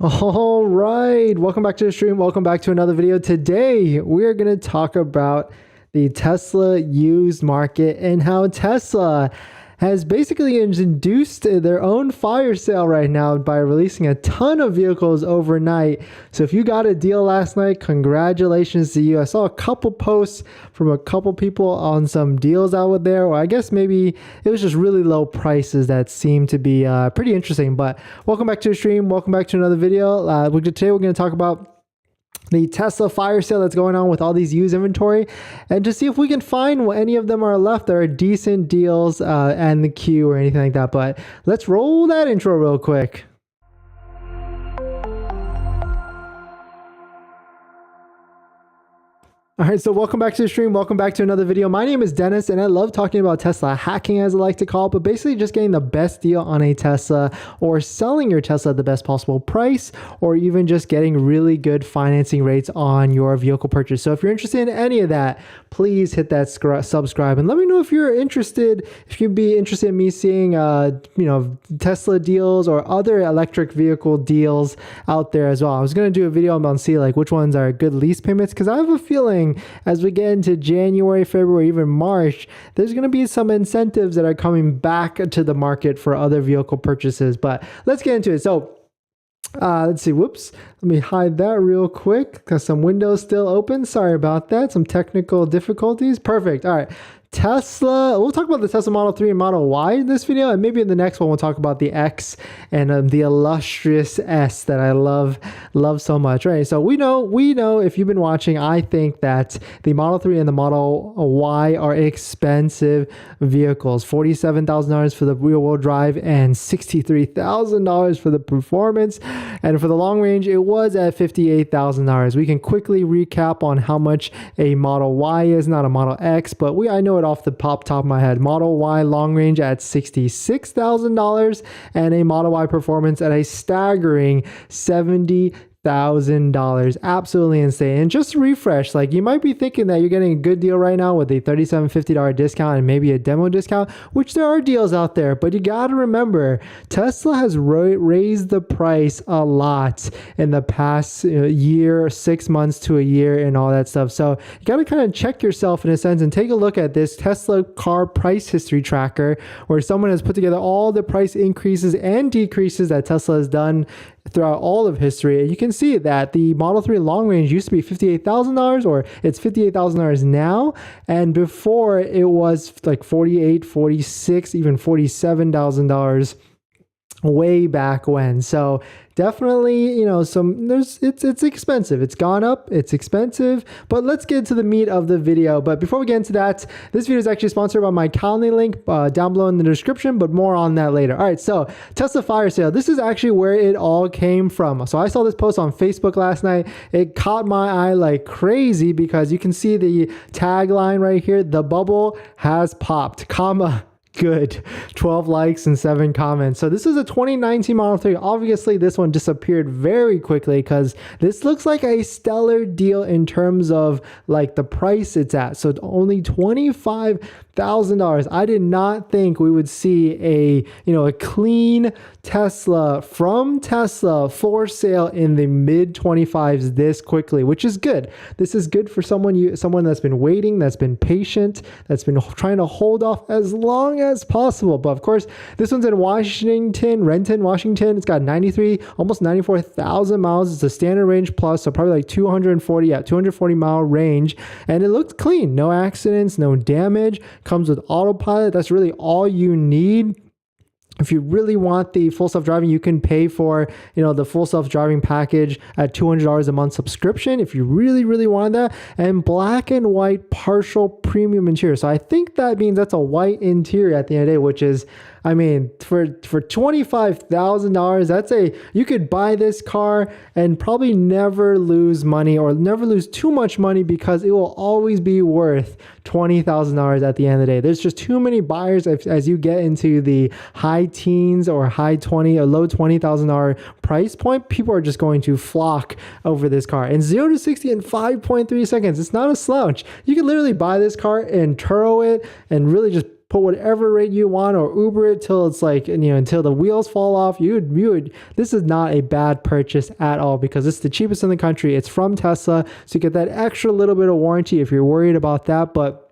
All right, welcome back to the stream. Welcome back to another video. Today, we're going to talk about the Tesla used market and how Tesla has basically induced their own fire sale right now by releasing a ton of vehicles overnight. So if you got a deal last night, congratulations to you. I saw a couple posts from a couple people on some deals out there, or I guess maybe it was just really low prices that seemed to be pretty interesting. But welcome back to the stream. Welcome back to another video. Today we're going to talk about the Tesla fire sale that's going on with all these used inventory, and to see if we can find any of them are left that are decent deals and the queue or anything like that. But let's roll that intro real quick. All right, so welcome back to the stream. Welcome back to another video. My name is Dennis, and I love talking about Tesla hacking, as I like to call it, but basically just getting the best deal on a Tesla or selling your Tesla at the best possible price, or even just getting really good financing rates on your vehicle purchase. So if you're interested in any of that, please hit that subscribe and let me know if you're interested, if you'd be interested in me seeing, Tesla deals or other electric vehicle deals out there as well. I was going to do a video about see like which ones are good lease payments, because I have a feeling as we get into January, February, even March, there's going to be some incentives that are coming back to the market for other vehicle purchases. But let's get into it. So let's see. Whoops. Let me hide that real quick because some windows still open. Sorry about that. Some technical difficulties. Perfect. All right. Tesla, we'll talk about the Tesla Model 3 and Model Y in this video, and maybe in the next one we'll talk about the X and the illustrious S that I love so much, right? So we know if you've been watching, I think that the Model 3 and the Model Y are expensive vehicles. $47,000 for the rear-wheel drive and $63,000 for the performance, and for the long range it was at $58,000. We can quickly recap on how much a Model Y is, not a Model X, but I know it off the top of my head. Model Y long range at $66,000 and a Model Y performance at a staggering $70,000. Absolutely insane. And just to refresh, like, you might be thinking that you're getting a good deal right now with a $37.50 discount and maybe a demo discount, which there are deals out there, but you got to remember Tesla has raised the price a lot in the past year, 6 months to a year and all that stuff. So you got to kind of check yourself in a sense and take a look at this Tesla car price history tracker, where someone has put together all the price increases and decreases that Tesla has done throughout all of history. And you can see that the Model 3 long range used to be $58,000, or it's $58,000 now, and before it was like $48,000, $46,000, even $47,000 way back when. So definitely, it's expensive. It's gone up, it's expensive, but let's get to the meat of the video. But before we get into that, this video is actually sponsored by my Calendly link down below in the description, but more on that later. All right, so Tesla fire sale. This is actually where it all came from. So I saw this post on Facebook last night. It caught my eye like crazy because you can see the tagline right here: the bubble has popped, comma, good. 12 likes and 7 comments. So this is a 2019 Model 3. Obviously, this one disappeared very quickly because this looks like a stellar deal in terms of like the price it's at. So only $25,000. I did not think we would see a clean Tesla from Tesla for sale in the mid 25s this quickly, which is good. This is good for someone that's been waiting, that's been patient, that's been trying to hold off as long as possible. But of course, this one's in Renton, Washington. It's got almost 94,000 miles. It's a standard range plus, so probably like 240 mile range, and it looks clean. No accidents, no damage. Comes with autopilot. That's really all you need. If you really want the full self-driving, you can pay for, the full self-driving package at $200 a month subscription if you really, really want that. And black and white partial premium interior. So I think that means that's a white interior at the end of the day, which is, for $25,000, you could buy this car and probably never lose money or never lose too much money, because it will always be worth $20,000 at the end of the day. There's just too many buyers as you get into the high teens or high 20 or low $20,000 price point. People are just going to flock over this car. And 0 to 60 in 5.3 seconds. It's not a slouch. You can literally buy this car and Turo it and really just put whatever rate you want, or Uber it till it's like, you know, until the wheels fall off. This is not a bad purchase at all, because it's the cheapest in the country. It's from Tesla, so you get that extra little bit of warranty if you're worried about that. But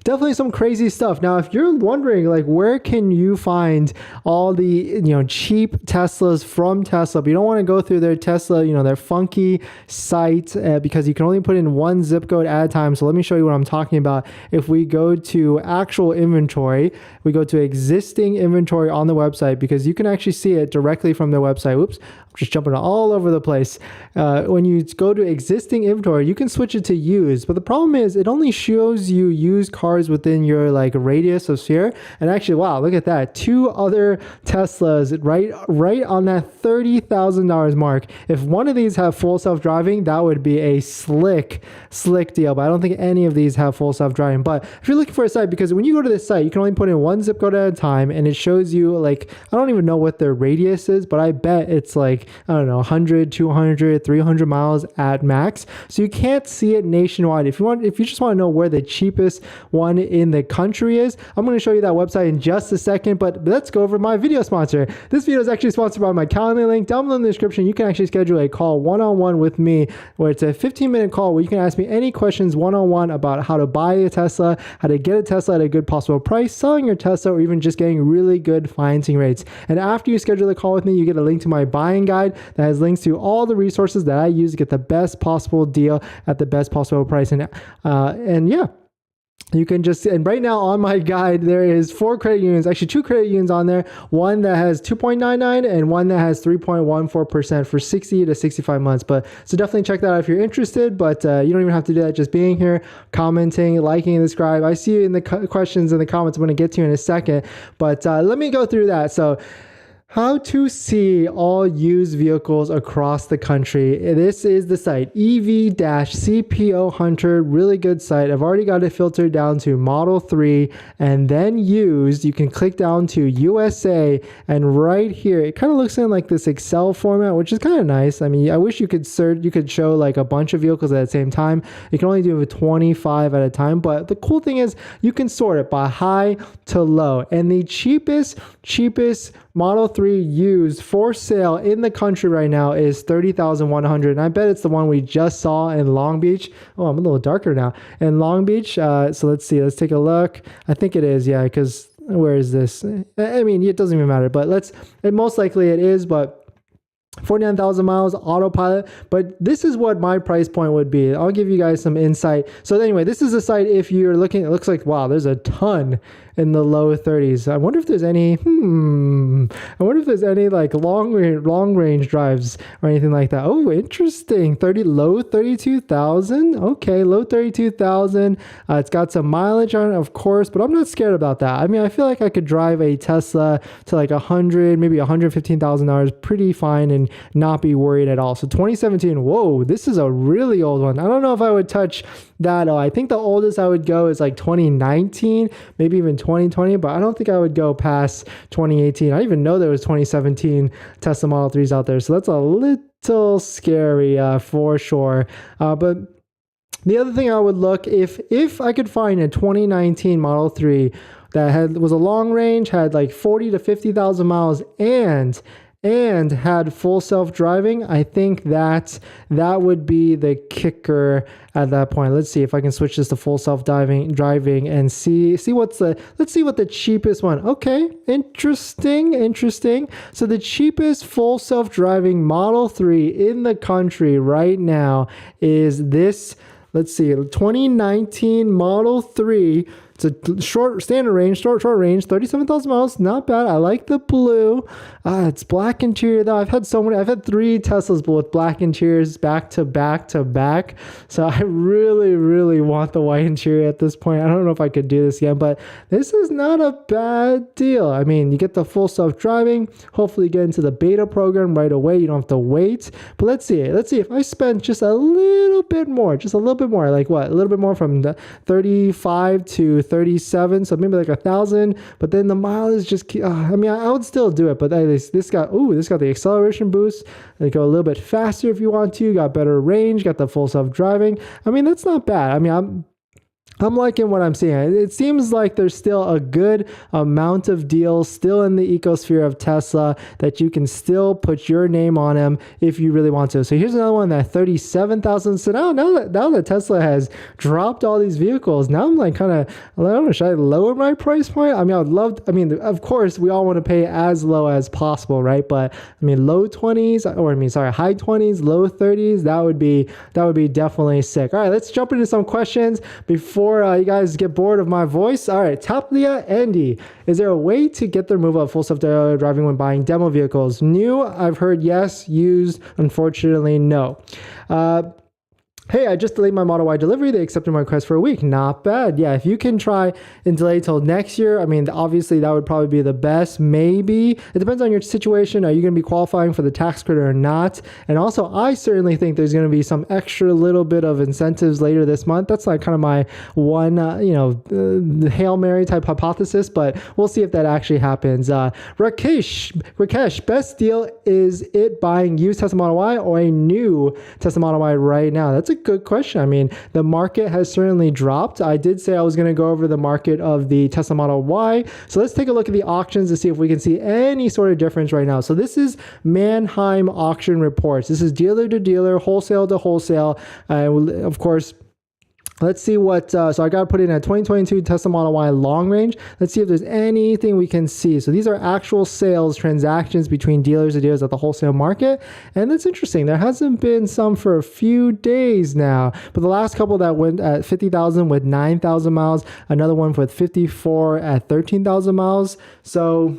definitely some crazy stuff. Now, if you're wondering, like, where can you find all the, you know, cheap Teslas from Tesla, but you don't want to go through their Tesla, you know, their funky site, because you can only put in one zip code at a time. So let me show you what I'm talking about. If we go to actual inventory, we go to existing inventory on the website, because you can actually see it directly from their website. Oops, I'm just jumping all over the place. When you go to existing inventory, you can switch it to used, but the problem is it only shows you used cars within your like radius of sphere. And actually, wow, look at that, 2 other Teslas right on that $30,000 mark. If one of these have full self-driving, that would be a slick deal, but I don't think any of these have full self-driving. But if you're looking for a site, because when you go to this site, you can only put in one zip code at a time, and it shows you, like, I don't even know what their radius is, but I bet it's like, I don't know, 100, 200, 300 miles at max. So you can't see it nationwide. If you just want to know where the cheapest one in the country is, I'm going to show you that website in just a second, but let's go over my video sponsor. This video is actually sponsored by my Calendly link down below in the description. You can actually schedule a call one-on-one with me, where it's a 15-minute call where you can ask me any questions one-on-one about how to buy a Tesla, how to get a Tesla at a good possible price, selling your Tesla, or even just getting really good financing rates. And after you schedule the call with me, you get a link to my buying guide that has links to all the resources that I use to get the best possible deal at the best possible price. And yeah, you can just, and right now on my guide, there is 4 credit unions, actually 2 credit unions on there, one that has 2.99 and one that has 3.14% for 60 to 65 months. But so definitely check that out if you're interested, but you don't even have to do that. Just being here, commenting, liking, and subscribe. I see you in the questions in the comments. I'm going to get to you in a second, but let me go through that. So how to see all used vehicles across the country. This is the site, EV-CPO Hunter, really good site. I've already got it filtered down to Model 3 and then used. You can click down to USA, and right here, it kind of looks in like this Excel format, which is kind of nice. I mean, I wish you could show like a bunch of vehicles at the same time. You can only do 25 at a time, but the cool thing is you can sort it by high to low, and the cheapest Model 3 used for sale in the country right now is $30,100, and I bet it's the one we just saw in Long Beach. Oh, I'm a little darker now. In Long Beach, so let's see. Let's take a look. I think it is, yeah, because where is this? I mean, it doesn't even matter, but most likely it is, but 49,000 miles, autopilot. But this is what my price point would be. I'll give you guys some insight. So anyway, this is a site, if you're looking, it looks like, wow, there's a ton in the low 30s. I wonder if there's any, like long range drives or anything like that. Oh, interesting. Low 32,000. Okay, low 32,000. It's got some mileage on it, of course, but I'm not scared about that. I mean, I feel like I could drive a Tesla to like maybe $115,000 pretty fine and not be worried at all. So 2017, whoa, this is a really old one. I don't know if I would touch that. I think the oldest I would go is like 2019, maybe even 2020, but I don't think I would go past 2018. I didn't even know there was 2017 Tesla Model 3s out there. So that's a little scary for sure. But the other thing I would look, if I could find a 2019 Model 3 that was a long range, had like 40 to 50,000 miles and had full self-driving, I think that would be the kicker at that point. Let's see if I can switch this to full self-driving and see let's see what the cheapest one. Okay, interesting. So the cheapest full self-driving Model 3 in the country right now is this. Let's see, 2019 Model 3. It's a short range, 37,000 miles. Not bad. I like the blue. It's black interior though. I've had 3 Teslas with black interiors back to back. So I really want the white interior at this point. I don't know if I could do this again, but this is not a bad deal. I mean, you get the full self-driving, hopefully get into the beta program right away. You don't have to wait. But let's see if I spend just a little bit more, like what? A little bit more from the 35 to 37, so maybe like 1,000, but then the mileage just I mean, I would still do it, but this got the acceleration boost. They go a little bit faster if you want to, got better range, got the full self-driving. I mean, that's not bad. I mean, I'm liking what I'm seeing. It seems like there's still a good amount of deals still in the ecosphere of Tesla that you can still put your name on them if you really want to. So here's another one that 37,000. So now that Tesla has dropped all these vehicles, now I'm like kind of, I don't know, should I lower my price point? I mean, of course, we all want to pay as low as possible, right? But I mean, high 20s, low 30s, that would be definitely sick. All right, let's jump into some questions before you guys get bored of my voice. All right, Taplia Andy, is there a way to get the removal of full self-driving when buying demo vehicles? New, I've heard yes. Used, unfortunately, no. Hey, I just delayed my Model Y delivery. They accepted my request for a week. Not bad. Yeah, if you can try and delay till next year, I mean, obviously that would probably be the best. Maybe. It depends on your situation. Are you going to be qualifying for the tax credit or not? And also, I certainly think there's going to be some extra little bit of incentives later this month. That's like kind of my one, Hail Mary type hypothesis, but we'll see if that actually happens. Rakesh, best deal is it buying used Tesla Model Y or a new Tesla Model Y right now? That's a good question. I mean, the market has certainly dropped. I did say I was going to go over the market of the Tesla Model Y. So let's take a look at the auctions to see if we can see any sort of difference right now. So this is Manheim auction reports. This is dealer to dealer, wholesale to wholesale. Of course, let's see what, so I got to put in a 2022 Tesla Model Y long range. Let's see if there's anything we can see. So these are actual sales transactions between dealers and dealers at the wholesale market. And that's interesting. There hasn't been some for a few days now, but the last couple that went at 50,000 with 9,000 miles, another one with 54 at 13,000 miles. So,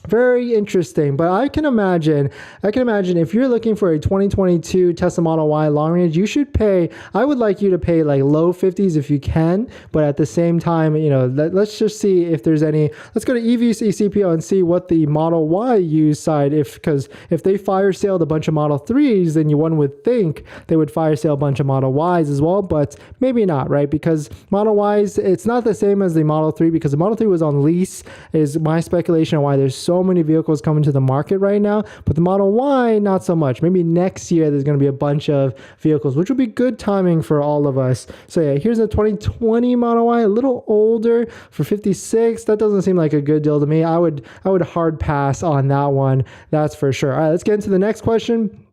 very interesting, but I can imagine if you're looking for a 2022 Tesla Model Y long range, I would like you to pay like low 50s if you can, but at the same time, let's just see if there's let's go to EVCPO and see what the Model Y used side, because if they fire saled a bunch of Model 3s, then one would think they would fire sale a bunch of Model Ys as well, but maybe not, right? Because Model Ys, it's not the same as the Model 3 because the Model 3 was on lease, is my speculation on why there's so many vehicles coming to the market right now, but the Model Y, not so much. Maybe next year there's going to be a bunch of vehicles, which would be good timing for all of us. So yeah, here's a 2020 Model Y, a little older for 56. That doesn't seem like a good deal to me. I would hard pass on that one. That's for sure. All right, let's get into the next question.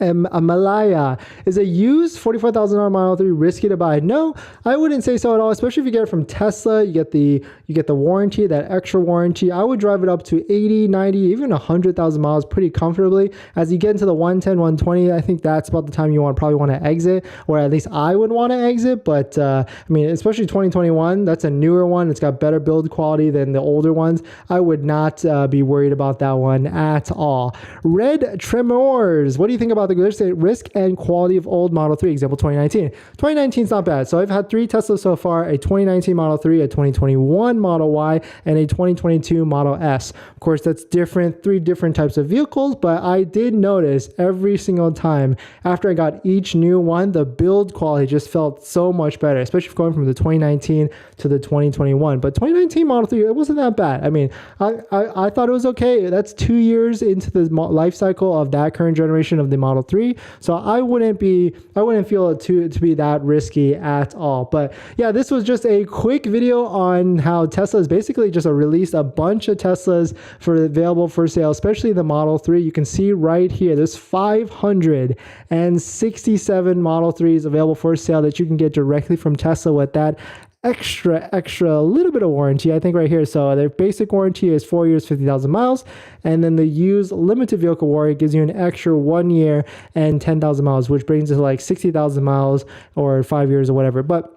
Malaya, is a used $44,000 Model 3 risky to buy? No, I wouldn't say so at all, especially if you get it from Tesla. You get the warranty, that extra warranty. I would drive it up to 80, 90, even 100,000 miles pretty comfortably. As you get into the 110, 120, I think that's about the time you probably want to exit, or at least I would want to exit. But I mean, especially 2021, that's a newer one. It's got better build quality than the older ones. I would not be worried about that one at all. Red Tremors, what do you think about the risk and quality of old Model 3, example 2019? 2019 is not bad. So I've had 3 Teslas so far, a 2019 Model 3, a 2021 Model Y, and a 2022 Model S. Of course, that's different, 3 different types of vehicles, but I did notice every single time after I got each new one, the build quality just felt so much better, especially going from the 2019 to the 2021. But 2019 Model 3, it wasn't that bad. I mean, I thought it was okay. That's 2 years into the life cycle of that current generation of the Model 3. So I wouldn't feel it to be that risky at all. But yeah, this was just a quick video on how Tesla is basically just released a bunch of Teslas available for sale, especially the Model 3. You can see right here, there's 567 Model 3s available for sale that you can get directly from Tesla with that extra little bit of warranty, I think right here. So their basic warranty is 4 years, 50,000 miles. And then the used limited vehicle warranty gives you an extra 1 year and 10,000 miles, which brings it to like 60,000 miles or 5 years or whatever. But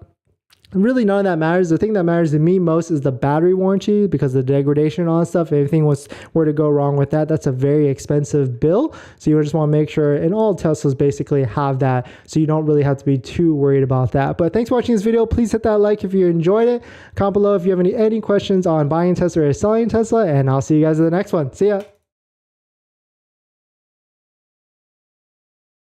really none of that matters. The thing that matters to me most is the battery warranty, because the degradation and all that stuff, if anything were to go wrong with that, that's a very expensive bill. So you just want to make sure, and all Teslas basically have that, so you don't really have to be too worried about that. But thanks for watching this video. Please hit that like if you enjoyed it. Comment below if you have any questions on buying Tesla or selling Tesla, and I'll see you guys in the next one. See ya.